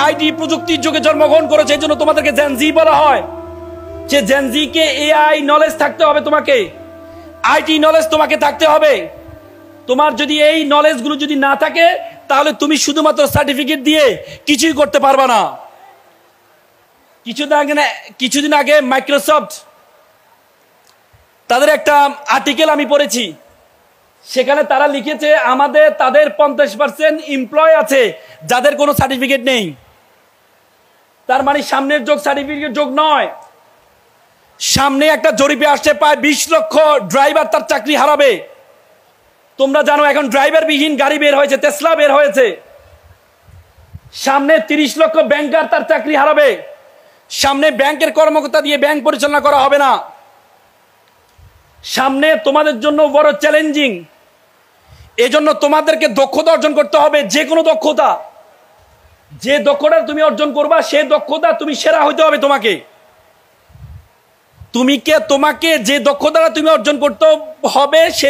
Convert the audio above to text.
IT প্রযুক্তির যুগে জন্মগ্রহণ করেছে, এই জন্য তোমাদেরকে জেনজি বলা হয়। যে জেনজিকে এআই নলেজ থাকতে হবে, তোমাকে আইটি নলেজ তোমাকে থাকতে হবে। তোমার যদি এই নলেজগুলো যদি না থাকে, তাহলে তুমি শুধুমাত্র সার্টিফিকেট দিয়ে কিছুই করতে পারবা না। কিছুদিন আগে মাইক্রোসফট তাদের একটা আর্টিকেল আমি পড়েছি, সেখানে তারা লিখেছে তাদের 50% এমপ্লয় আছে যাদের কোনো সার্টিফিকেট নেই। তার মানে সামনের যোগ সার্টিফিকেট যোগ নয়। সামনে একটা জরিপে আসছে প্রায় 20 লক্ষ ড্রাইভার তার চাকরি হারাবে। তোমরা জানো এখন ড্রাইভার বিহীন গাড়ি বের হয়েছে, টেসলা বের হয়েছে। সামনে 30 লক্ষ ব্যাংকার তার চাকরি হারাবে। সামনে ব্যাংকের কর্মকর্তা দিয়ে ব্যাংক পরিচালনা করা হবে না। সামনে তোমাদের জন্য বড় চ্যালেঞ্জিং। এজন্য তোমাদেরকে দক্ষতা অর্জন করতে হবে, যে কোনো দক্ষতা। যে দক্ষতা তুমি অর্জন করবা, সেই দক্ষতা তুমি সেরা হইতে হবে। তোমাকে যে দক্ষতাটা তুমি অর্জন করতে হবে, সে